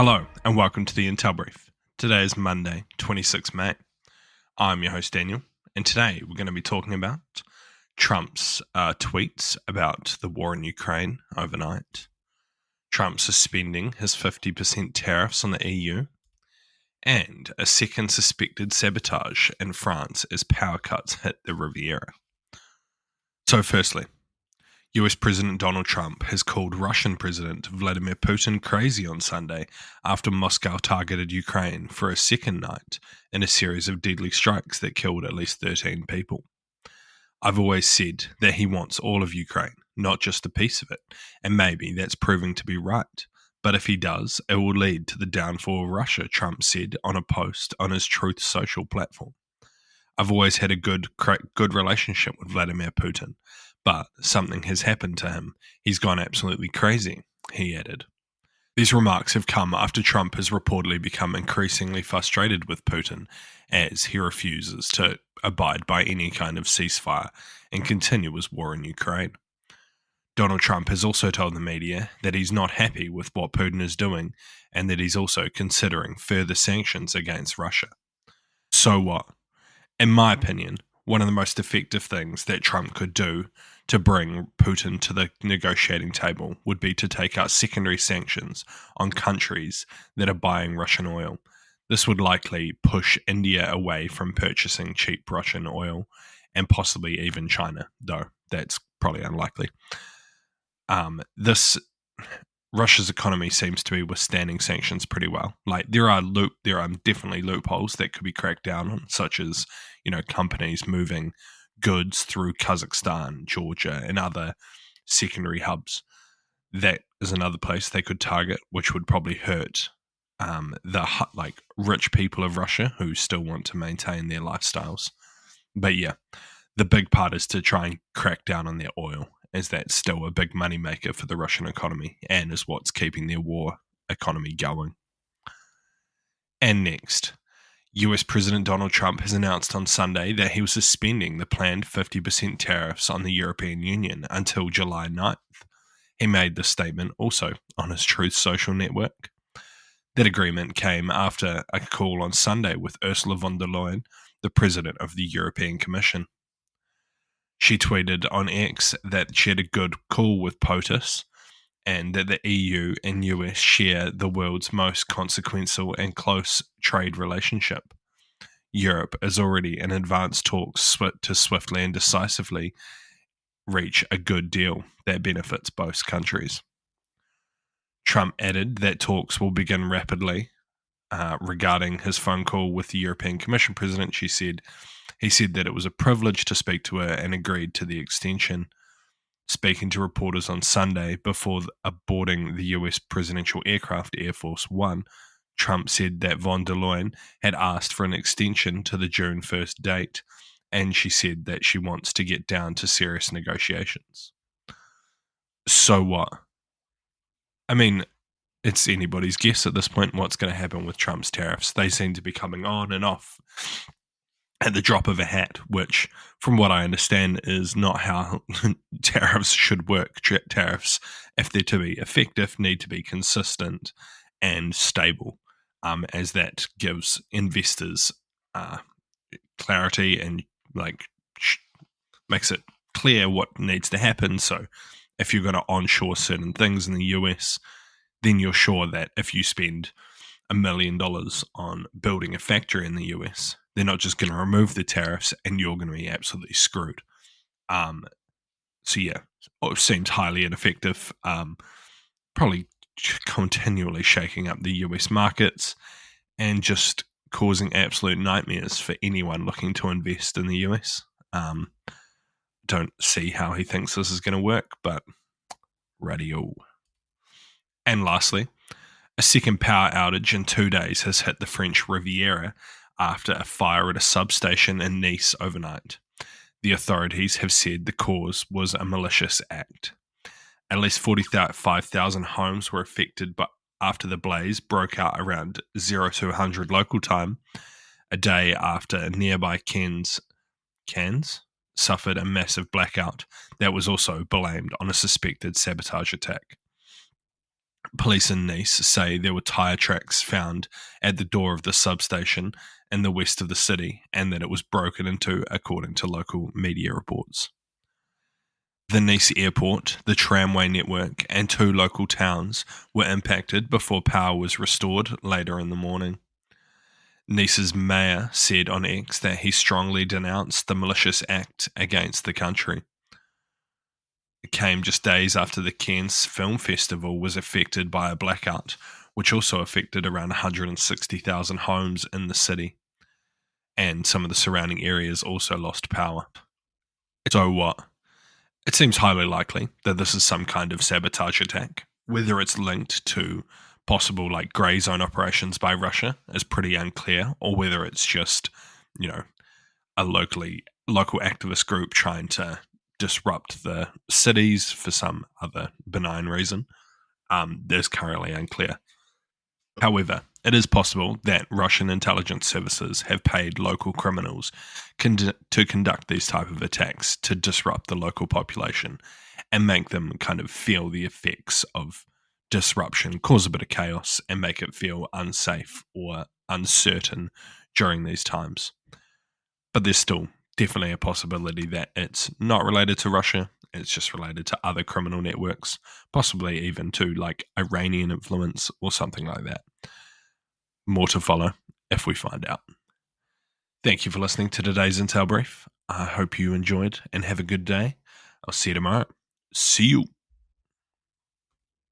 Hello and welcome to the Intel Brief. Today is Monday, 26 May. I'm your host Daniel, and today we're going to be talking about Trump's tweets about the war in Ukraine overnight, Trump suspending his 50% tariffs on the EU, and a second suspected sabotage in France as power cuts hit the Riviera. So firstly, US President Donald Trump has called Russian President Vladimir Putin crazy on Sunday after Moscow targeted Ukraine for a second night in a series of deadly strikes that killed at least 13 people. I've always said that he wants all of Ukraine, not just a piece of it, and maybe that's proving to be right. But if he does, it will lead to the downfall of Russia, Trump said on a post on his Truth Social platform. I've always had a good relationship with Vladimir Putin, but something has happened to him. He's gone absolutely crazy, he added. These remarks have come after Trump has reportedly become increasingly frustrated with Putin as he refuses to abide by any kind of ceasefire and continue his war in Ukraine. Donald Trump has also told the media that he's not happy with what Putin is doing and that he's also considering further sanctions against Russia. So what? In my opinion, one of the most effective things that Trump could do to bring Putin to the negotiating table would be to take out secondary sanctions on countries that are buying Russian oil. This would likely push India away from purchasing cheap Russian oil and possibly even China, though that's probably unlikely. Russia's economy seems to be withstanding sanctions pretty well. Like there are definitely loopholes that could be cracked down on, such as companies moving goods through Kazakhstan, Georgia, and other secondary hubs. That is another place they could target, which would probably hurt the rich people of Russia who still want to maintain their lifestyles. But yeah, the big part is to try and crack down on their oil, as that's still a big moneymaker for the Russian economy and is what's keeping their war economy going. And next, US President Donald Trump has announced on Sunday that he was suspending the planned 50% tariffs on the European Union until July 9th. He made this statement also on his Truth Social network. That agreement came after a call on Sunday with Ursula von der Leyen, the president of the European Commission. She tweeted on X that she had a good call with POTUS and that the EU and US share the world's most consequential and close trade relationship. Europe is already in advanced talks to swiftly and decisively reach a good deal that benefits both countries. Trump added that talks will begin rapidly. Regarding his phone call with the European Commission president, he said that it was a privilege to speak to her and agreed to the extension. Speaking to reporters on Sunday before boarding the US presidential aircraft Air Force One, Trump said that von der Leyen had asked for an extension to the June 1st date, and she said that she wants to get down to serious negotiations. So what? I mean, it's anybody's guess at this point what's going to happen with Trump's tariffs. They seem to be coming on and off at the drop of a hat, which, from what I understand, is not how tariffs should work. Tariffs, if they're to be effective, need to be consistent and stable, as that gives investors clarity and makes it clear what needs to happen. So if you're going to onshore certain things in the US, then you're sure that if you spend $1 million on building a factory in the US, they're not just going to remove the tariffs and you're going to be absolutely screwed. So yeah, it seems highly ineffective, probably continually shaking up the US markets and just causing absolute nightmares for anyone looking to invest in the US. Don't see how he thinks this is going to work, but radio. And lastly, a second power outage in 2 days has hit the French Riviera after a fire at a substation in Nice overnight. The authorities have said the cause was a malicious act. At least 45,000 homes were affected after the blaze broke out around 0200 local time, a day after nearby Cannes suffered a massive blackout that was also blamed on a suspected sabotage attack. Police in Nice say there were tyre tracks found at the door of the substation in the west of the city and that it was broken into, according to local media reports. The Nice airport, the tramway network, and 2 local towns were impacted before power was restored later in the morning. Nice's mayor said on X that he strongly denounced the malicious act against the country. It came just days after the Cannes Film Festival was affected by a blackout, which also affected around 160,000 homes in the city, and some of the surrounding areas also lost power. So what? It seems highly likely that this is some kind of sabotage attack. Whether it's linked to possible grey zone operations by Russia is pretty unclear, or whether it's just, you know, a local activist group trying to disrupt the cities for some other benign reason. Is currently unclear. However, it is possible that Russian intelligence services have paid local criminals to conduct these type of attacks to disrupt the local population and make them kind of feel the effects of disruption, cause a bit of chaos, and make it feel unsafe or uncertain during these times. But there's still definitely a possibility that it's not related to Russia. It's just related to other criminal networks, possibly even to Iranian influence or something like that. More to follow if we find out. Thank you for listening to today's Intel Brief. I hope you enjoyed and have a good day. I'll see you tomorrow. See you.